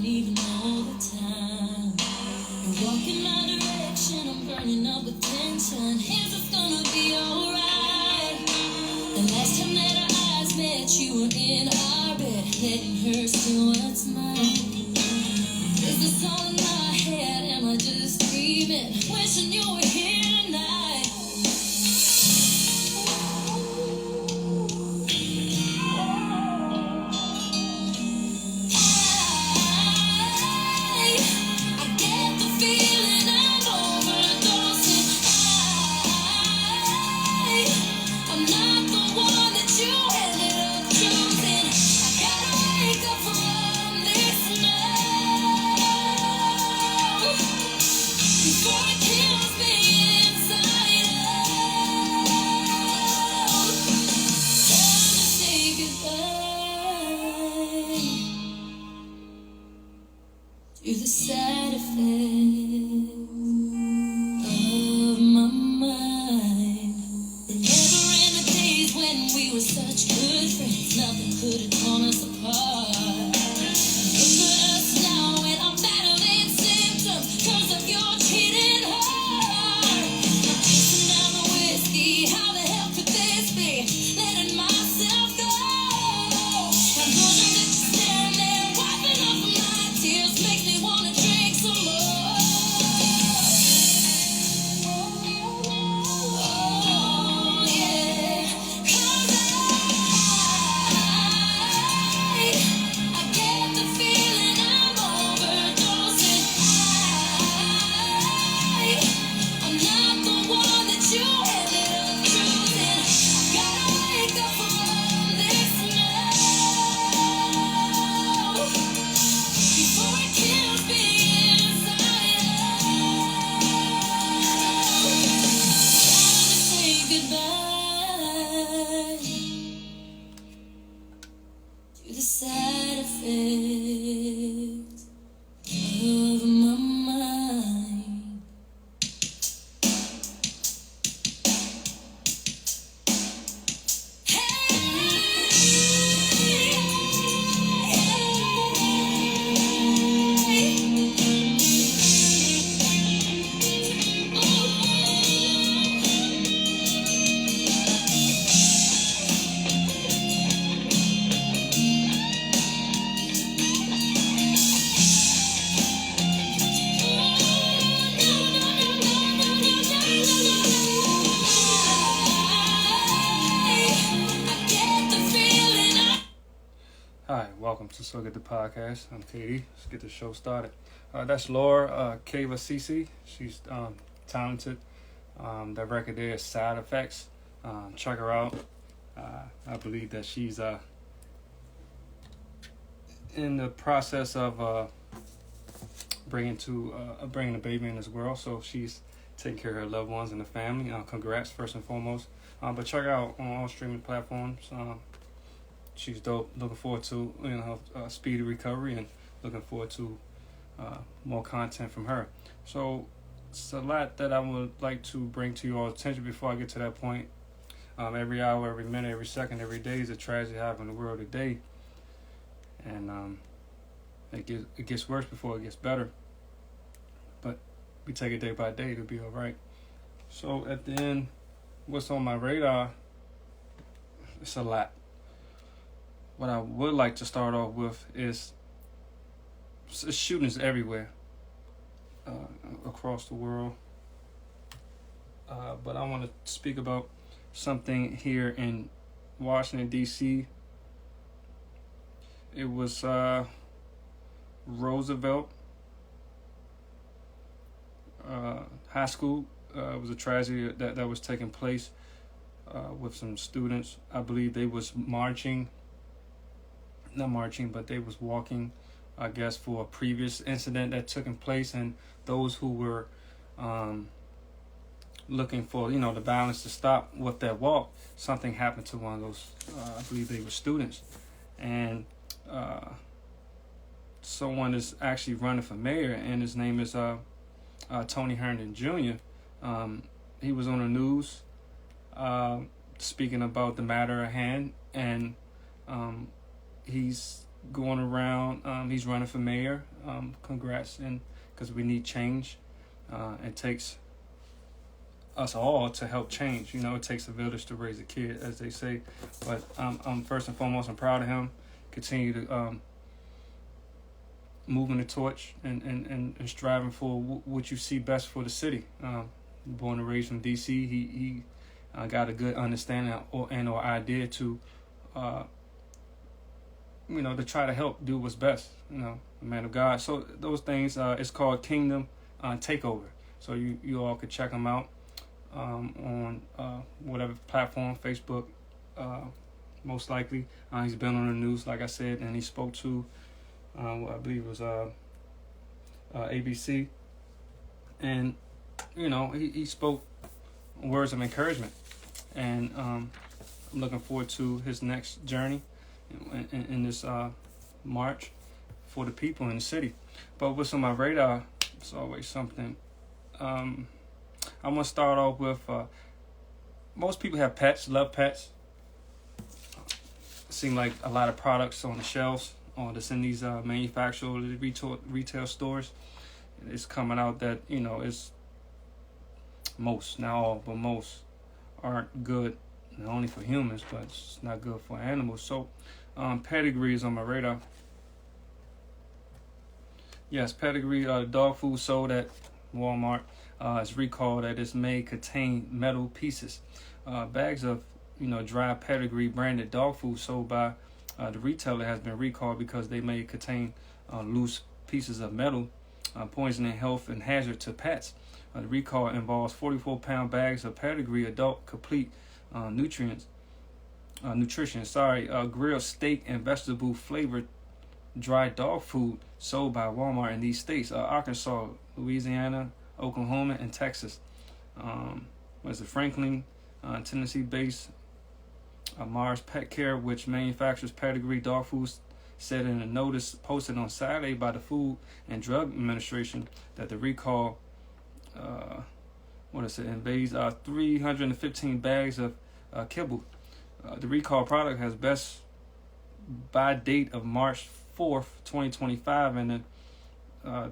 don't even know the time. You're walking my direction, I'm burning up with tension. Is it gonna be alright? The last time that our eyes met, you were in our bed, letting her see what's mine. Is this all in my head? Am I just dreaming? Wishing you were here tonight. I get the feeling I'm overdosing. I'm not the one that you ended up choosing. I gotta wake up from this now before it kills me inside out. Time to say goodbye to the side effects of my mind. Remembering the days when we were such good friends, nothing could have torn us apart. Look at us now and I'm battling symptoms 'cause of your cheating heart. I'm chasing down the whiskey, how the hell could this be? Letting myself go. I'm wondering if you're standing there, wiping off my tears, makes me wanna drink some more. Oh yeah, 'cause I get the feeling I'm overdosing. I'm not the one that you ended up choosing. I gotta wake up from this now before it kills me inside out. Time to say goodbye to the side effects of my mind. Hi, welcome to So Get the Podcast. I'm Katie. Let's get the show started. That's Laura Kava Cece. She's talented. That record there is Side Effects. Check her out. I believe that she's in the process of bringing a baby in this world. So she's taking care of her loved ones and the family. Congrats, first and foremost. But check her out on all streaming platforms. She's dope. Looking forward to her speedy recovery and looking forward to more content from her. So it's a lot that I would like to bring to your attention before I get to that point. Every hour, every minute, every second, every day is a tragedy happening in the world today, and it gets worse before it gets better. But we take it day by day. It'll be all right. So at the end, what's on my radar? It's a lot. What I would like to start off with is shootings everywhere across the world. But I want to speak about something here in Washington, D.C. It was Roosevelt High School. It was a tragedy that was taking place with some students. I believe they was but they was walking, I guess, for a previous incident that took place, and those who were looking for, the violence to stop with that walk, something happened to one of those, I believe they were students, and someone is actually running for mayor, and his name is Tony Herndon Jr. He was on the news speaking about the matter at hand, and he's going around. He's running for mayor. Congrats, and because we need change. It takes us all to help change. It takes a village to raise a kid, as they say. But I'm first and foremost, I'm proud of him. Continue to moving the torch and striving for what you see best for the city. Born and raised from D.C., he got a good understanding or idea to, to try to help do what's best. A man of God. So those things, it's called Kingdom Takeover. So you all could check him out on whatever platform, Facebook, most likely. He's been on the news, like I said, and he spoke to, I believe it was ABC, and he spoke words of encouragement, and I'm looking forward to his next journey in this march for the people in the city. But what's on my radar, it's always something. I'm gonna start off with most people have pets, love pets. It seems like a lot of products on the shelves or that's in these manufactured retail stores, it's coming out that it's most, not all, but most aren't good, not only for humans, but it's not good for animals. So Pedigree is on my radar. Yes, Pedigree, dog food sold at Walmart. It's recalled that it may contain metal pieces. Bags of dry Pedigree branded dog food sold by the retailer has been recalled because they may contain loose pieces of metal, poisoning health and hazard to pets. The recall involves 44-pound bags of Pedigree adult complete nutrition. Grilled steak and vegetable flavored dry dog food sold by Walmart in these states: Arkansas, Louisiana, Oklahoma, and Texas. Franklin, Tennessee-based Mars Pet Care, which manufactures Pedigree dog foods, said in a notice posted on Saturday by the Food and Drug Administration that the recall invades 315 bags of kibble. The recall product has best by date of March 4th, 2025, and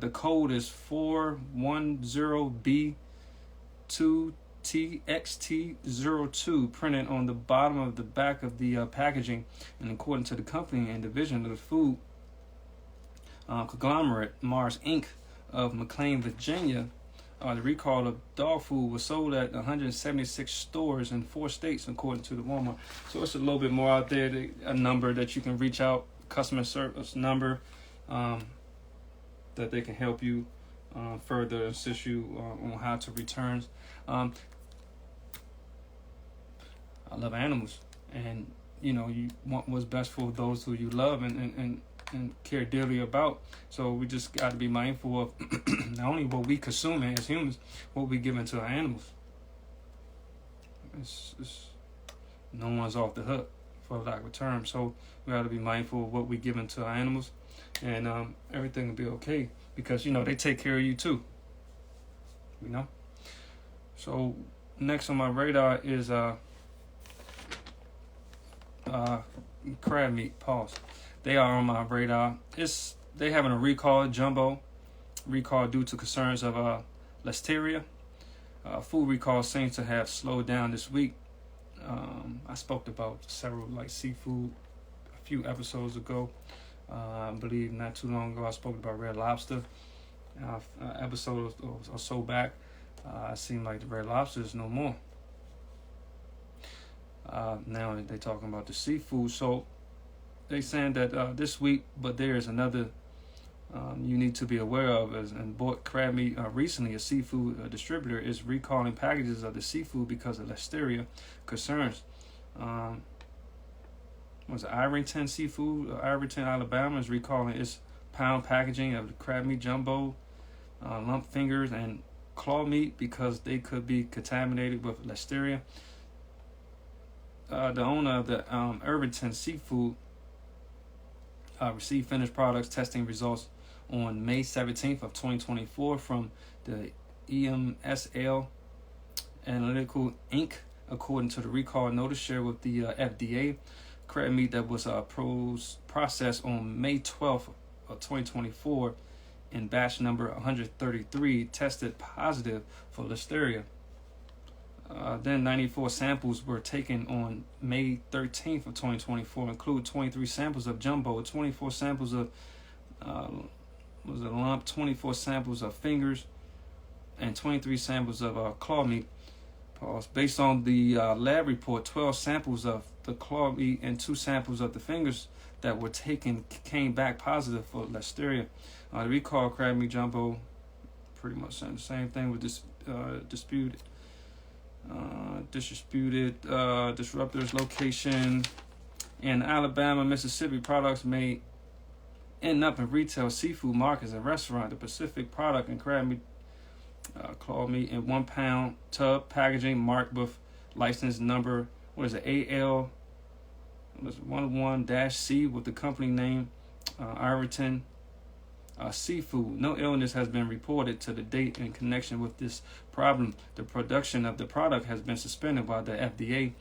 the code is 410B2TXT02 printed on the bottom of the back of the packaging. And according to the company and division of the food conglomerate Mars Inc. of McLean, Virginia, the recall of dog food was sold at 176 stores in 4 states, according to the Walmart. So it's a little bit more out there, a number that you can reach out, customer service number, that they can help you further assist you on how to return. I love animals, and you want what's best for those who you love and care dearly about. So we just got to be mindful of not only what we consume as humans, what we give into our animals. It's no one's off the hook, for lack of a term. So we got to be mindful of what we give into our animals, and everything will be okay, because they take care of you too. So next on my radar is Crabmeat. Pause. They are on my radar. They having a jumbo recall due to concerns of listeria. Food recall seems to have slowed down this week. I spoke about several seafood a few episodes ago. I believe not too long ago I spoke about Red Lobster. Episode or so back, it seemed like the Red Lobster is no more. Now they're talking about the seafood. So they saying that this week, but there is another you need to be aware of. And bought Crabmeat recently, a seafood distributor is recalling packages of the seafood because of listeria concerns. Ironton Seafood, Ironton, Alabama, is recalling its pound packaging of the Crabmeat jumbo, lump fingers, and claw meat because they could be contaminated with listeria. The owner of the Irvington Seafood received finished products testing results on May 17th of 2024 from the EMSL Analytical Inc. According to the recall notice shared with the FDA, crab meat that was processed on May 12th of 2024 in batch number 133 tested positive for Listeria. Then 94 samples were taken on May 13th of 2024, include 23 samples of jumbo, 24 samples of lump, 24 samples of fingers, and 23 samples of claw meat. Based on the lab report, 12 samples of the claw meat and 2 samples of the fingers that were taken came back positive for Listeria. The recall crab meat jumbo, pretty much the same thing with this disruptors location in Alabama, Mississippi. Products may end up in retail seafood markets and restaurants. The Pacific product and crab meat, claw meat in 1 pound tub packaging marked with license number, AL 11-C with the company name Ascertain Seafood. No illness has been reported to the date in connection with this problem. The production of the product has been suspended by the FDA,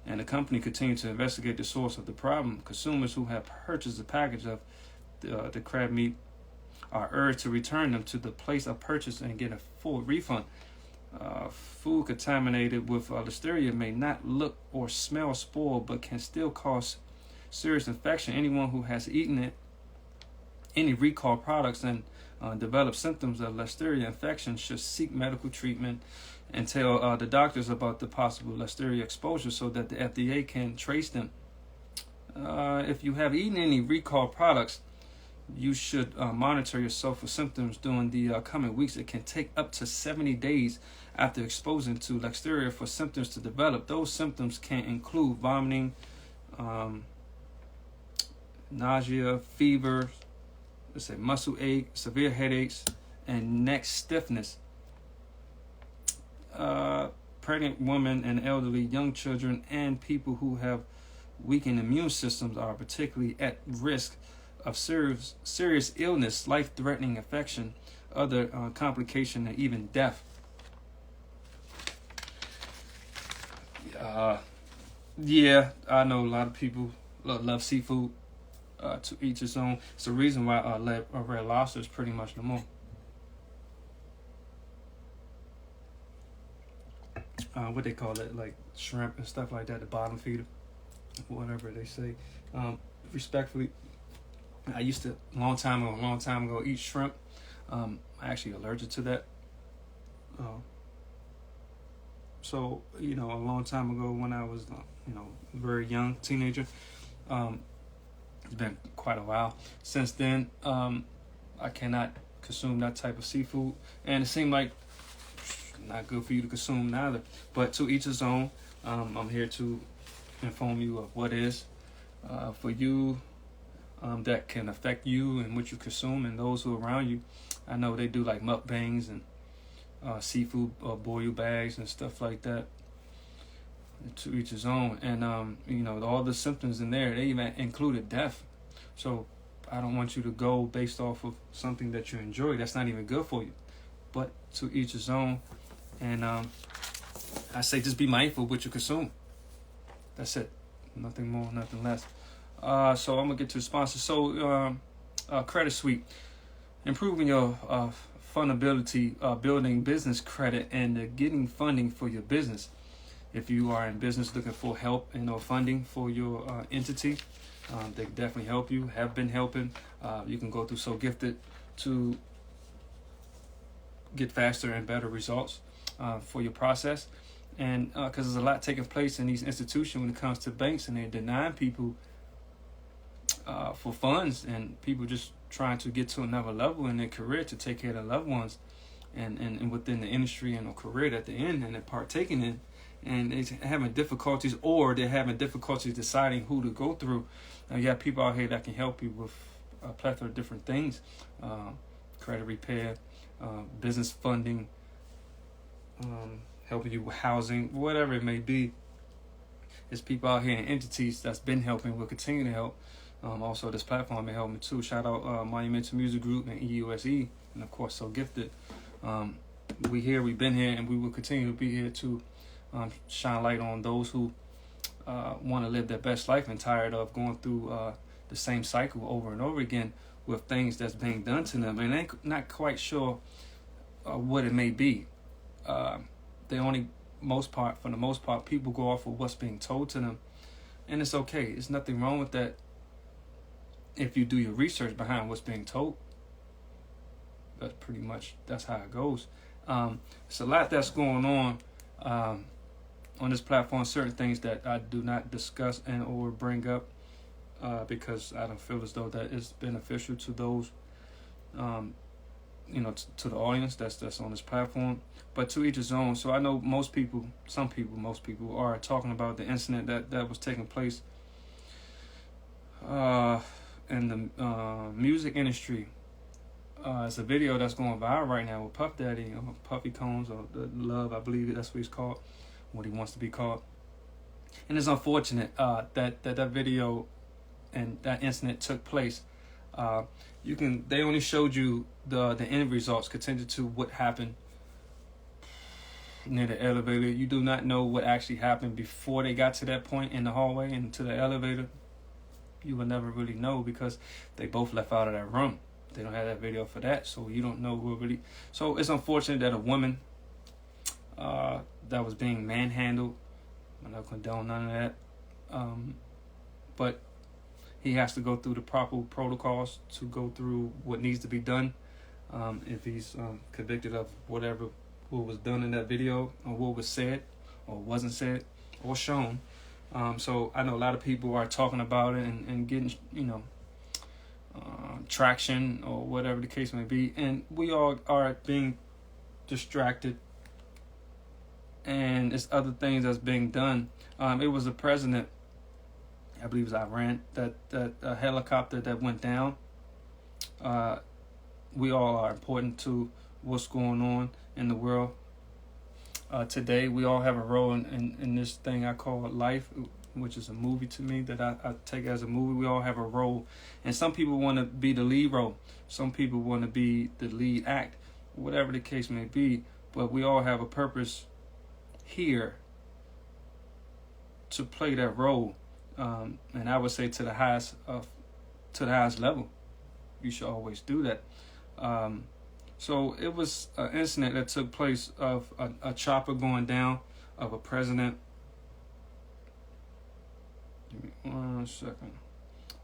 and the company continues to investigate the source of the problem. Consumers who have purchased a package of the crab meat are urged to return them to the place of purchase and get a full refund. Food contaminated with Listeria may not look or smell spoiled, but can still cause serious infection. Anyone who has eaten any recalled products and developed symptoms of Listeria infection should seek medical treatment and tell the doctors about the possible Listeria exposure so that the FDA can trace them. If you have eaten any recalled products, you should monitor yourself for symptoms during the coming weeks. It can take up to 70 days after exposing to Listeria for symptoms to develop. Those symptoms can include vomiting, nausea, fever, muscle ache, severe headaches, and neck stiffness. Pregnant women and elderly, young children, and people who have weakened immune systems are particularly at risk of serious illness, life-threatening infection, other complication, and even death. Yeah, I know a lot of people love seafood. To each his own. It's the reason why red lobster is pretty much the more. What they call it, like shrimp and stuff like that, the bottom feeder, whatever they say. Respectfully, I used to a long time ago eat shrimp. I'm actually allergic to that. So a long time ago when I was very young teenager. It's been quite a while since then. I cannot consume that type of seafood, and it seemed like not good for you to consume neither. But to each his own. I'm here to inform you of what is for you that can affect you and what you consume and those who are around you. I know they do like mukbangs and seafood boil bags and stuff like that. To each his own, and all the symptoms in there, they even included death. So I don't want you to go based off of something that you enjoy that's not even good for you. But to each his own, and I say just be mindful of what you consume. That's it, nothing more, nothing less. So I'm gonna get to the sponsor. So Credit Suite, improving your fundability, building business credit, and getting funding for your business. If you are in business looking for help and funding for your entity, they can definitely help you, have been helping. You can go through So Gifted to get faster and better results for your process. And because there's a lot taking place in these institutions when it comes to banks, and they're denying people for funds, and people just trying to get to another level in their career to take care of their loved ones and within the industry and a career that they're in and they're partaking in. And they're having difficulties, or they're having difficulties deciding who to go through. You have people out here that can help you with a plethora of different things. Credit repair, business funding, helping you with housing, whatever it may be. There's people out here and entities that's been helping, will continue to help. Also, this platform may help me too. Shout out Monumental Music Group and EUSE, and of course, So Gifted. We've been here, and we will continue to be here to shine light on those who want to live their best life and tired of going through the same cycle over and over again with things that's being done to them, and they're not quite sure what it may be. They only, for the most part, people go off of what's being told to them, and it's okay. There's nothing wrong with that if you do your research behind what's being told. That's how it goes. It's a lot that's going on this platform. Certain things that I do not discuss and or bring up because I don't feel as though that is beneficial to those, to the audience that's on this platform. But to each his own. So I know most people are talking about the incident that was taking place in the music industry. It's a video that's going viral right now with Puff Daddy, Puffy Combs, or the Love, I believe that's what he's called, what he wants to be called. And it's unfortunate that video and that incident took place. They only showed you the end results contingent to what happened near the elevator. You do not know what actually happened before they got to that point in the hallway and to the elevator. You will never really know because they both left out of that room. They don't have that video for that, so you don't know who really. So it's unfortunate that a woman that was being manhandled. I'm not condone none of that. But he has to go through the proper protocols to go through what needs to be done. If he's convicted of what was done in that video, or what was said, or wasn't said, or shown. So I know a lot of people are talking about it and getting, traction or whatever the case may be. And we all are being distracted. And it's other things that's being done. It was a president, I believe it was Iran, that a helicopter that went down. We all are important to what's going on in the world. Today, we all have a role in this thing I call life, which is a movie to me that I take as a movie. We all have a role. And some people want to be the lead role. Some people want to be the lead act, whatever the case may be. But we all have a purpose here to play that role. And I would say to the highest level. You should always do that. So it was an incident that took place of a chopper going down of a president. Give me 1 second.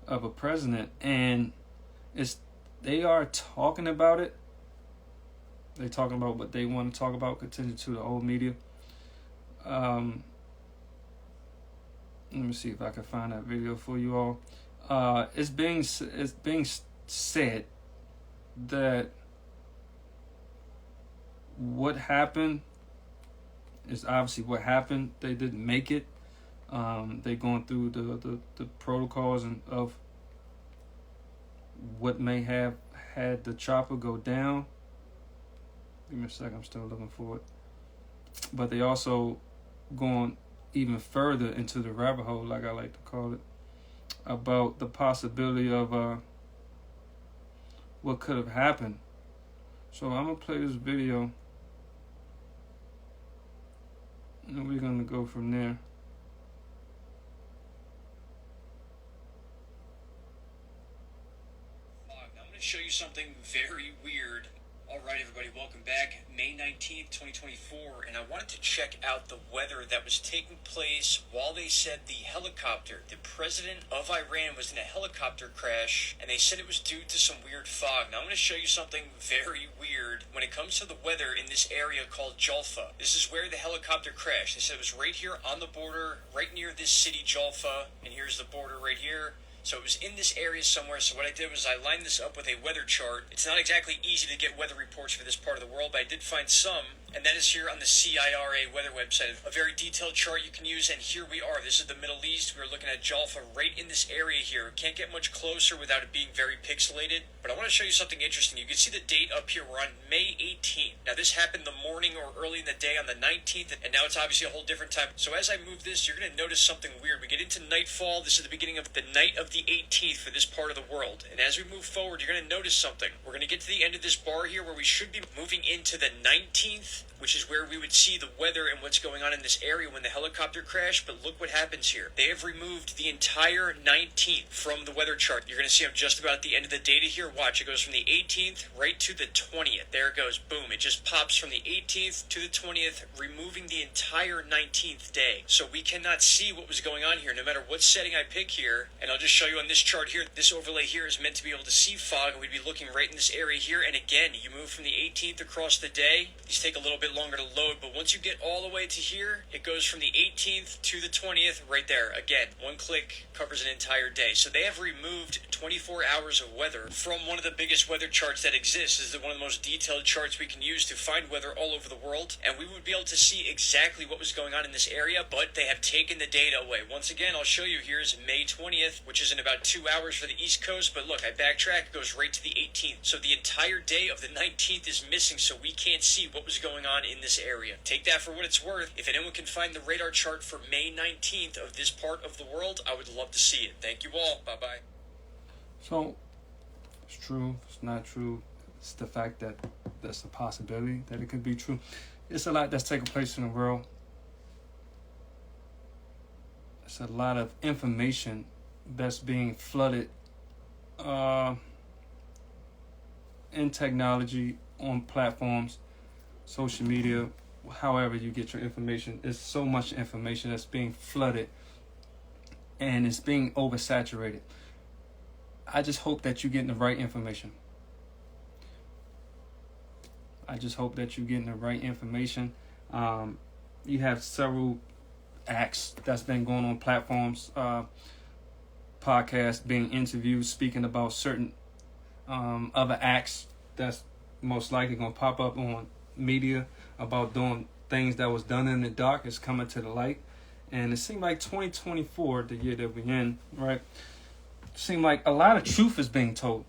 Of a president, and they are talking about it. They're talking about what they want to talk about, continue to the old media. Let me see if I can find that video for you all. It's being said that what happened is obviously what happened. They didn't make it. They're going through the protocols of what may have had the chopper go down. Give me a second, I'm still looking for it. But they also going even further into the rabbit hole, like I like to call it, about the possibility of what could have happened. So I'm gonna play this video, and we're gonna go from there. I'm gonna show you something very weird. Alright everybody, welcome back. May 19th, 2024, and I wanted to check out the weather that was taking place while they said the president of Iran was in a helicopter crash, and they said it was due to some weird fog. Now I'm going to show you something very weird when it comes to the weather in this area called Jaffa. This is where the helicopter crashed. They said it was right here on the border, right near this city Jaffa, and here's the border right here. So it was in this area somewhere. So what I did was I lined this up with a weather chart. It's not exactly easy to get weather reports for this part of the world, but I did find some. And that is here on the CIRA weather website. A very detailed chart you can use, and here we are. This is the Middle East. We're looking at Jaffa right in this area here. Can't get much closer without it being very pixelated. But I want to show you something interesting. You can see the date up here. We're on May 18th. Now this happened the morning or early in the day on the 19th, and now it's obviously a whole different time. So as I move this, you're going to notice something weird. We get into nightfall. This is the beginning of the night of the 18th for this part of the world. And as we move forward, you're going to notice something. We're going to get to the end of this bar here where we should be moving into the 19th. 18th, which is where we would see the weather and what's going on in this area when the helicopter crashed. But look what happens here. They have removed the entire 19th from the weather chart. You're going to see I'm just about at the end of the data here. Watch, it goes from the 18th right to the 20th. There it goes. Boom. It just pops from the 18th to the 20th, removing the entire 19th day. So we cannot see what was going on here, no matter what setting I pick here. And I'll just show you on this chart here. This overlay here is meant to be able to see fog, and we'd be looking right in this area here. And again, you move from the 18th across the day. These take a little bit longer to load, but once you get all the way to here, it goes from the 18th to the 20th right there. Again, one click covers an entire day. So they have removed 24 hours of weather from one of the biggest weather charts that exists. This is one of the most detailed charts we can use to find weather all over the world, and we would be able to see exactly what was going on in this area, but they have taken the data away. Once again, I'll show you. Here's May 20th, which is in about 2 hours for the East Coast, but look, I backtrack, it goes right to the 18th. So the entire day of the 19th is missing, so we can't see what was going on in this area. Take that for what it's worth. If anyone can find the radar chart for May 19th of this part of the world, I would love to see it. Thank you all. Bye-bye. So, it's true, it's not true. It's the fact that there's a possibility that it could be true. It's a lot that's taking place in the world. It's a lot of information that's being flooded in technology, on platforms, social media, however you get your information. There's so much information that's being flooded and it's being oversaturated. I just hope that you're getting the right information. I just hope that you're getting the right information. You have several acts that's been going on platforms, podcasts, being interviewed, speaking about certain other acts that's most likely going to pop up on media about doing things that was done in the dark is coming to the light. And it seemed like 2024, the year that we're in, right, seemed like a lot of truth is being told.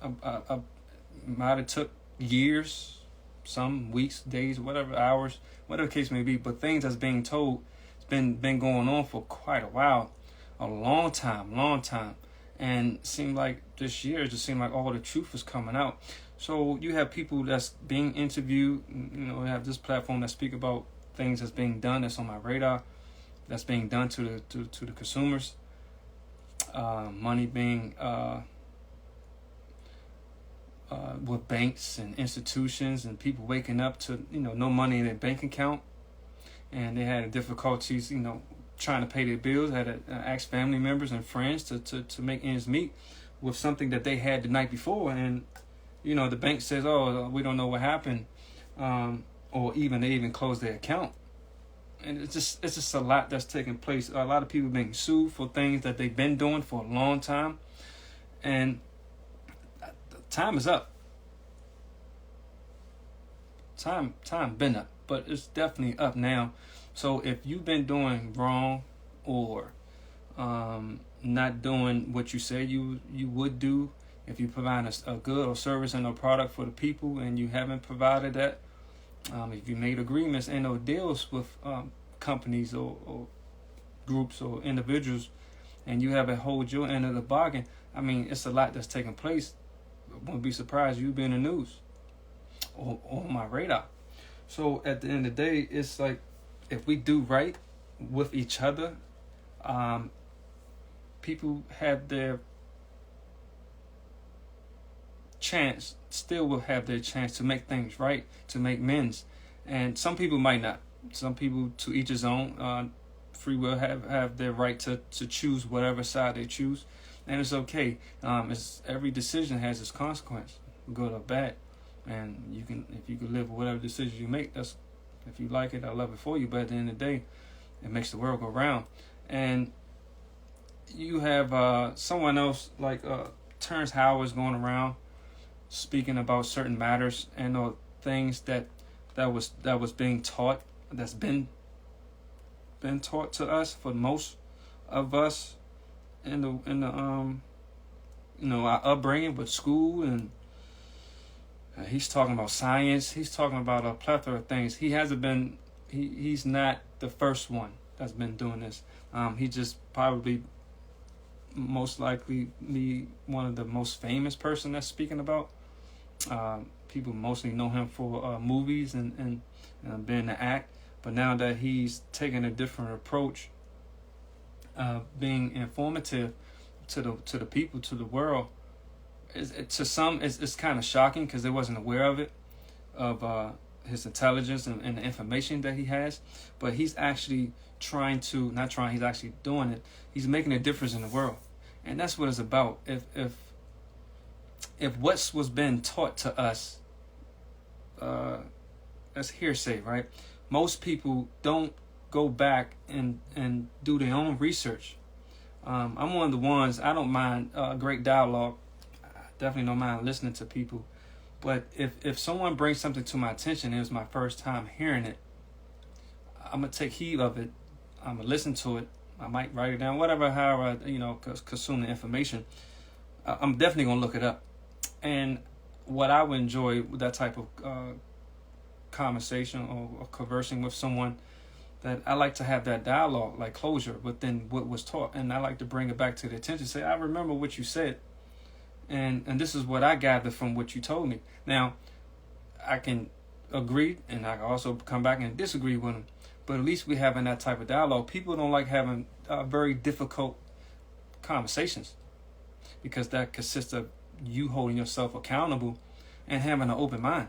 Might have took years, some weeks, days, whatever, hours, whatever the case may be, but things that's being told, it's been going on for quite a while, a long time. And it seemed like this year, it just seemed like all the truth was coming out. So you have people that's being interviewed, you have this platform that speak about things that's being done, that's on my radar, that's being done to the consumers. Money being with banks and institutions, and people waking up to no money in their bank account, and they had difficulties trying to pay their bills. Had to ask family members and friends to make ends meet with something that they had the night before, and the bank says, oh, we don't know what happened, or they even closed their account. And it's just a lot that's taking place. A lot of people being sued for things that they've been doing for a long time, and time is up. Time been up, but it's definitely up now. So if you've been doing wrong or not doing what you said you would do, if you provide a good or service and a product for the people and you haven't provided that, if you made agreements and or deals with companies or groups or individuals, and you haven't hold your end of the bargain, it's a lot that's taking place. I won't be surprised you'll be in the news or on my radar. So at the end of the day, it's like, if we do right with each other, people have their chance, still will have their chance to make things right, to make amends. And some people might not. Some people, to each his own. Free will have their right to choose whatever side they choose, and it's okay. Every decision has its consequence, good or bad, and if you can live with whatever decision you make, that's, if you like it, I love it for you. But at the end of the day, it makes the world go round. And you have someone else like Terrence Howard's going around speaking about certain matters and things that was being taught, that's been taught to us for most of us in the our upbringing with school, and he's talking about science. He's talking about a plethora of things. He hasn't been. He's not the first one that's been doing this. He just probably, most likely, one of the most famous person that's speaking about People mostly know him for movies and being the act. But now that he's taking a different approach, being informative to the people, to the world, to some it's kind of shocking because they wasn't aware of it, of his intelligence and the information that he has. But he's actually he's actually doing it. He's making a difference in the world, and that's what it's about. If what was being taught to us, that's hearsay, right? Most people don't go back and do their own research. I'm one of the ones, I don't mind great dialogue. I definitely don't mind listening to people. But if someone brings something to my attention, it was my first time hearing it, I'm going to take heed of it. I'm going to listen to it. I might write it down, whatever, however I, consume the information. I'm definitely going to look it up. And what I would enjoy with that type of conversation or conversing with someone, that I like to have that dialogue, like closure within what was taught. And I like to bring it back to the attention, say, I remember what you said. And this is what I gathered from what you told me. Now, I can agree, and I can also come back and disagree with them. But at least we're having that type of dialogue. People don't like having very difficult conversations, because that consists of you holding yourself accountable and having an open mind.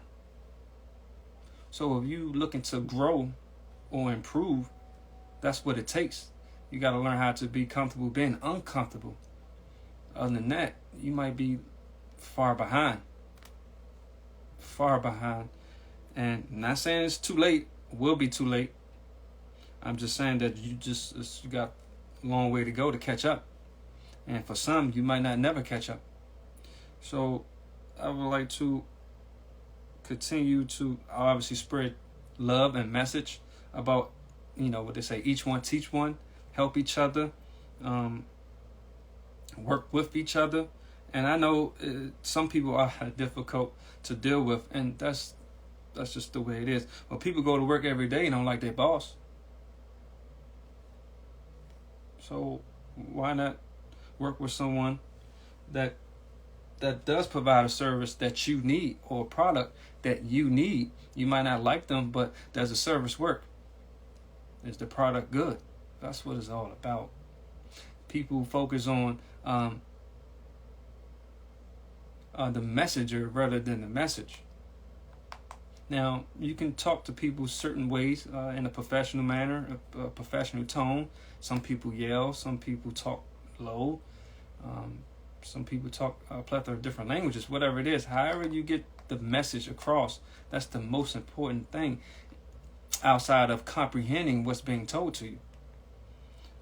So if you looking to grow or improve, that's what it takes. You got to learn how to be comfortable being uncomfortable. Other than that, you might be far behind. And I'm not saying it's too late, will be too late. I'm just saying that you got a long way to go to catch up. And for some, you might not never catch up. So I would like to continue to obviously spread love and message about, what they say, each one teach one, help each other, work with each other. And I know some people are difficult to deal with, and that's just the way it is. But people go to work every day and don't like their boss. So why not work with someone that does provide a service that you need, or a product that you need? You might not like them, but does the service work? Is the product good? That's what it's all about. People focus on the messenger rather than the message. Now, you can talk to people certain ways, in a professional manner, a professional tone. Some people yell, some people talk low, some people talk a plethora of different languages, whatever it is. However you get the message across, that's the most important thing, outside of comprehending what's being told to you.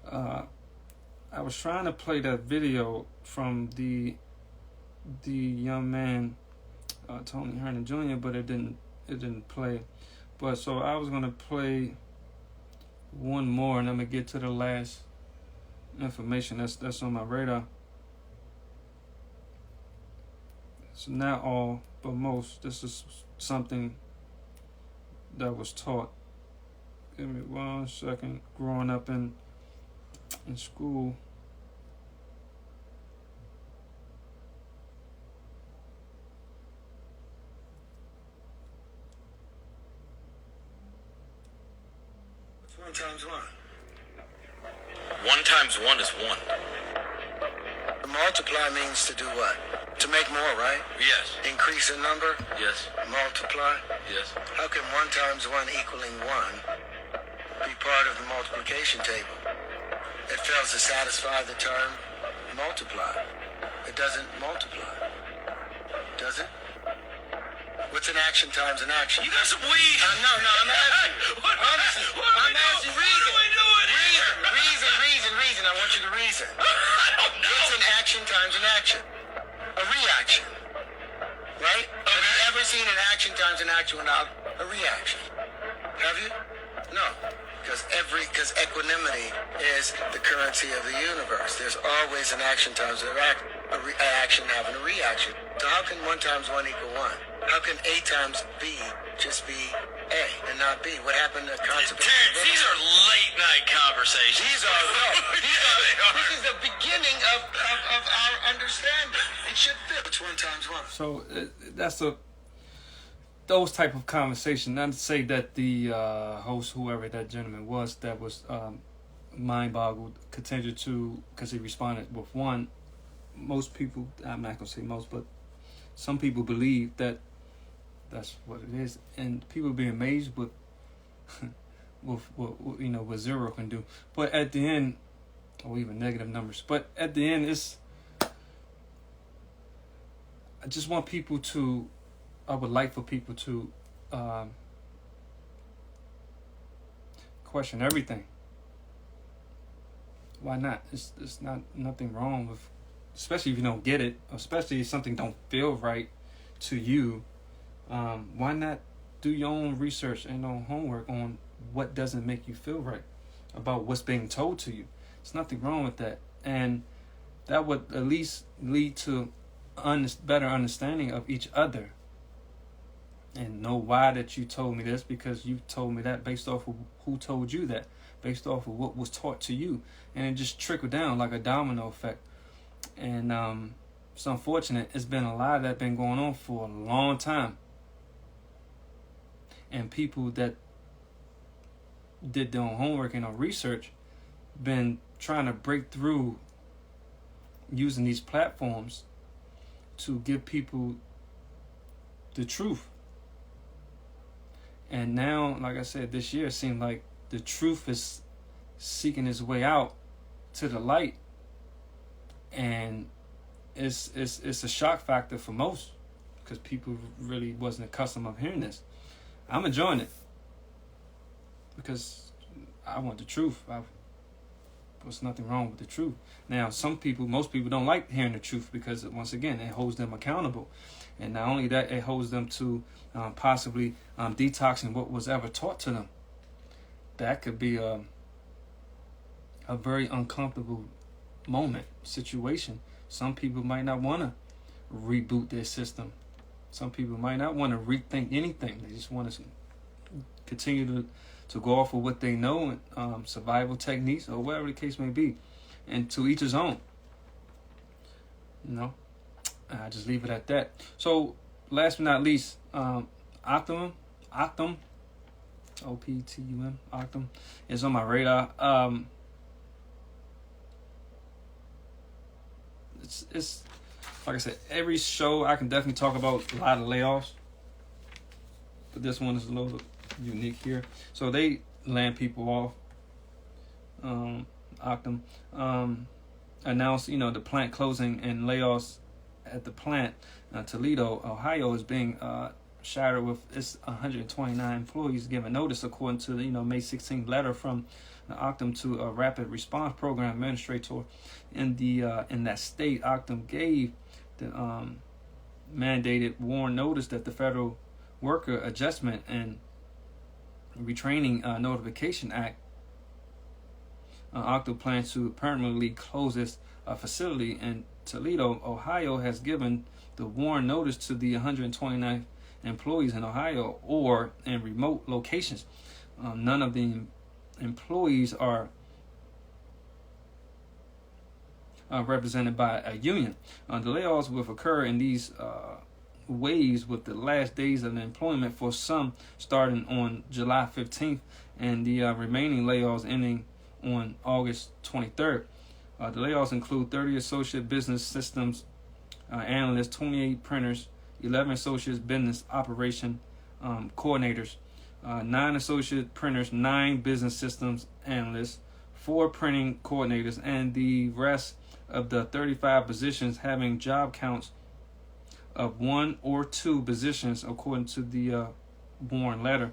I was trying to play that video from the young man, Tony Herndon Jr., but it didn't play. But so I was gonna play one more, and I'm gonna get to the last information that's on my radar. So not all, but most. This is something that was taught. Give me 1 second. Growing up in school. What's 1 times 1? 1 times 1 is 1. To multiply means to do what? To make more, right? Yes. Increase in number? Yes. Multiply? Yes. How can 1 times 1 equaling 1 be part of the multiplication table? It fails to satisfy the term multiply. It doesn't multiply. Does it? What's an action times an action? You got some weed. No, I'm asking. Honestly, I'm asking. Reason. Reason. I want you to reason. What's an action times an action? A reaction. Right? Okay. Have you ever seen an action times an action without a reaction? Have you? No. Because equanimity is the currency of the universe. There's always an action times an action having a reaction. So how can 1 times 1 equal 1? How can A times B just be A and not B? What happened to concept? Terrence, these are late night conversations. This is the beginning of our understanding. It should fit. It's 1 times 1. So that's those type of conversation. Not to say that the host, whoever that gentleman was, that was mind boggled, continued to, because he responded with one. Most people, I'm not gonna say most, but some people believe that that's what it is, and people be amazed with with what zero can do. But at the end, or even negative numbers. But at the end, I just want people to. I would like for people to question everything. Why not? It's not nothing wrong with, especially if you don't get it, especially if something don't feel right to you. Why not do your own research and own homework on what doesn't make you feel right about what's being told to you? There's nothing wrong with that, and that would at least lead to better understanding of each other. And know why that you told me this, because you told me that based off of who told you that, based off of what was taught to you, and it just trickled down like a domino effect. And it's unfortunate. It's been a lot of that been going on for a long time, and people that did their own homework and their research been trying to break through using these platforms to give people the truth. And now, like I said, this year it seemed like the truth is seeking its way out to the light, and it's a shock factor for most, because people really wasn't accustomed of hearing this. I'm enjoying it because I want the truth. There's nothing wrong with the truth. Now, most people don't like hearing the truth because, once again, it holds them accountable. And not only that, it holds them to possibly detoxing what was ever taught to them. That could be a very uncomfortable situation. Some people might not want to reboot their system. Some people might not want to rethink anything. They just want to continue to go off of what they know, and survival techniques, or whatever the case may be. And to each his own. I just leave it at that. So, last but not least, Optum, Optum, Optum is on my radar. It's like I said, every show I can definitely talk about a lot of layoffs, but this one is a little unique here. So they land people off. Optum announced, the plant closing and layoffs at the plant. Toledo, Ohio, is being shattered with its 129 employees given notice, according to the May 16th letter from Optum to a rapid response program administrator in that state. Optum gave the mandated warn notice that the Federal Worker Adjustment and Retraining Notification Act. Optum plans to permanently close its facility in Toledo, Ohio, has given the warn notice to the 129 employees in Ohio or in remote locations. None of the employees are represented by a union. The layoffs will occur in these waves, with the last days of employment for some starting on July 15th and the remaining layoffs ending on August 23rd. The layoffs include 30 associate business systems analysts, 28 printers, 11 associate business operation coordinators, 9 associate printers, 9 business systems analysts, 4 printing coordinators, and the rest of the 35 positions having job counts of 1 or 2 positions, according to the warn letter.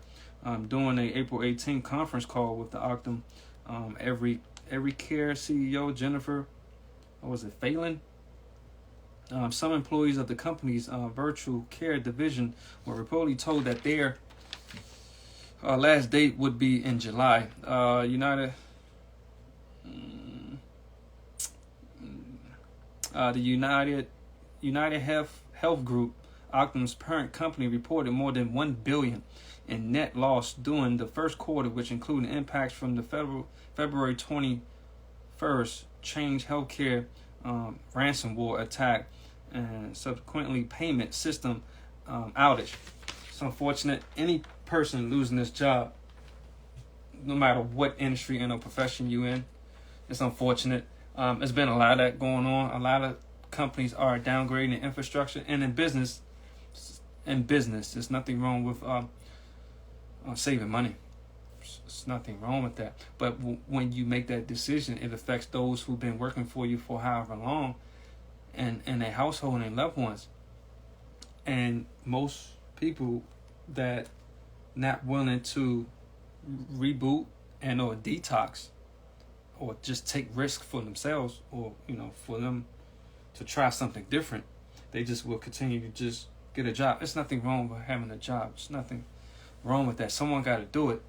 During a April 18th conference call with the Optum Every Care CEO Jennifer, Phelan? Some employees of the company's virtual care division were reportedly told that their last date would be in July. The United Health Group, Optum's parent company, reported more than $1 billion in net loss during the first quarter, which included impacts from the February 21st Change Healthcare ransomware attack and subsequently payment system outage. unfortunate. Any person losing this job, no matter what industry and or profession you in, it's unfortunate. There's been a lot of that going on. A lot of companies are downgrading infrastructure, and in business, there's nothing wrong with saving money. There's nothing wrong with that. But when you make that decision, it affects those who've been working for you for however long, and their household and loved ones. And most people that not willing to reboot and or detox or just take risk for themselves, or for them to try something different, they just will continue to just get a job. There's nothing wrong with having a job. There's nothing wrong with that. Someone got to do it.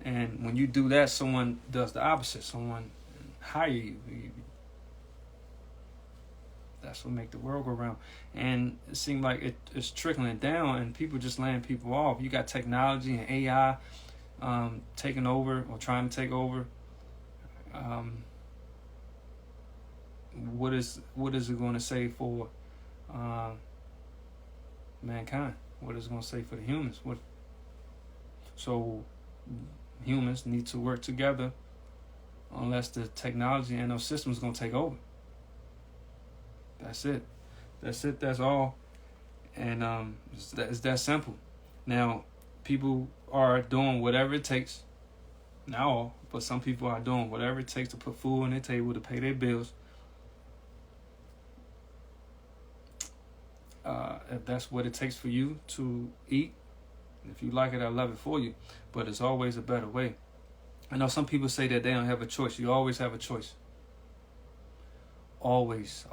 And when you do that, someone does the opposite. Someone hire you. That's what make the world go round. And it seems like it's trickling down, and people just laying people off. You got technology and AI taking over or trying to take over. What is it going to say for mankind? What is it going to say for the humans? So humans need to work together, unless the technology and those systems are going to take over. That's it. That's all. And it's that simple. Now, people are doing whatever it takes. Not all, but some people are doing whatever it takes to put food on their table, to pay their bills. If that's what it takes for you to eat, if you like it, I love it for you. But it's always a better way. I know some people say that they don't have a choice. You always have a choice. Always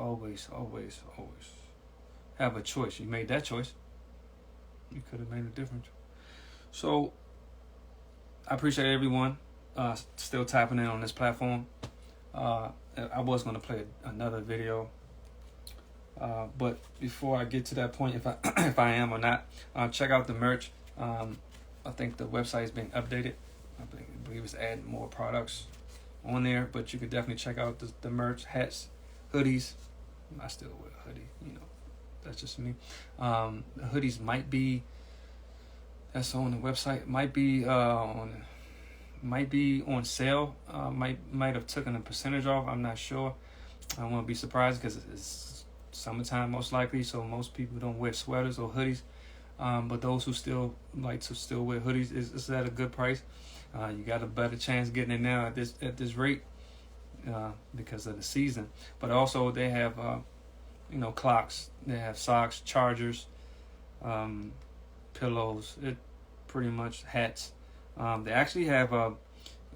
have a choice. You made that choice. You could have made a different choice. So I appreciate everyone still tapping in on this platform. I was going to play another video, but before I get to that point, if I am or not, check out the merch. I think the website is being updated. I believe it's adding more products on there, but you could definitely check out the merch, hats, hoodies. I still wear a hoodie, that's just me. The hoodies might be, that's on the website, might be on sale. Might have taken a percentage off. I'm not sure. I won't be surprised because it's summertime most likely, so most people don't wear sweaters or hoodies. But those who still like to still wear hoodies, is at a good price. You got a better chance getting it now at this rate because of the season. But also they have clocks, they have socks, chargers, pillows, pretty much hats. They actually have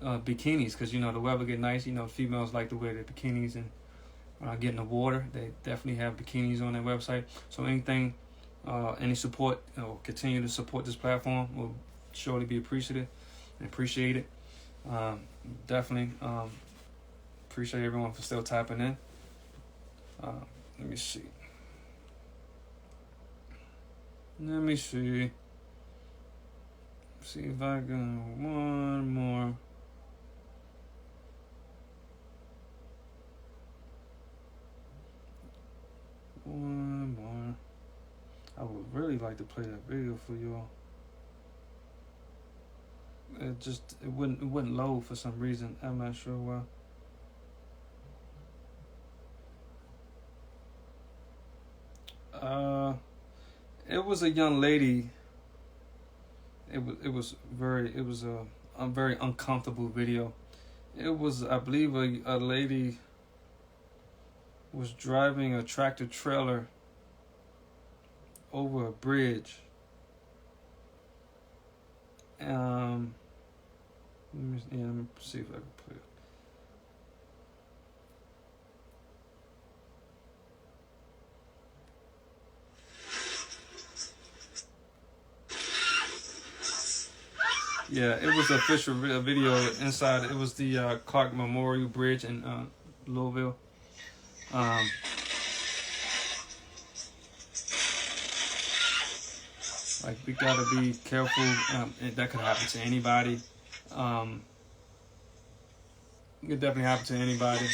bikinis, because the weather get nice. Females like to wear their bikinis and get in the water. They definitely have bikinis on their website. So anything, any support, continue to support this platform will surely be appreciated and appreciated. Definitely appreciate everyone for still tapping in. Let me see. See if I can one more. I would really like to play that video for y'all. It wouldn't load for some reason. I'm not sure why. It was a young lady. It was a very uncomfortable video. It was, I believe, a lady was driving a tractor trailer over a bridge. Let me see if I can play it. Yeah, it was an official video inside. It was the Clark Memorial Bridge in Louisville. Like, we gotta be careful. That could happen to anybody. It could definitely happen to anybody.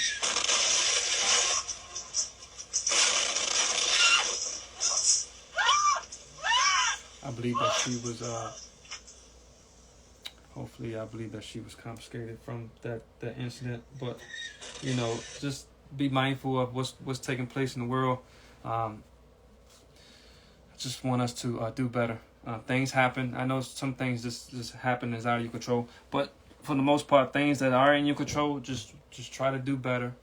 I believe that she was hopefully I believe that she was confiscated from that incident. But you know, just be mindful of what's taking place in the world. I just want us to do better. Things happen. I know some things just happen is out of your control, but for the most part, things that are in your control, just try to do better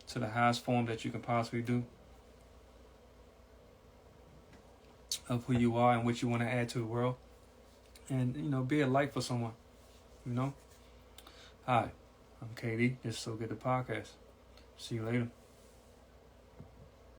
to the highest form that you can possibly do of who you are and what you want to add to the world, and you know, be a light for someone. You know. Hi, I'm KD. This is So Good the Podcast. See you later.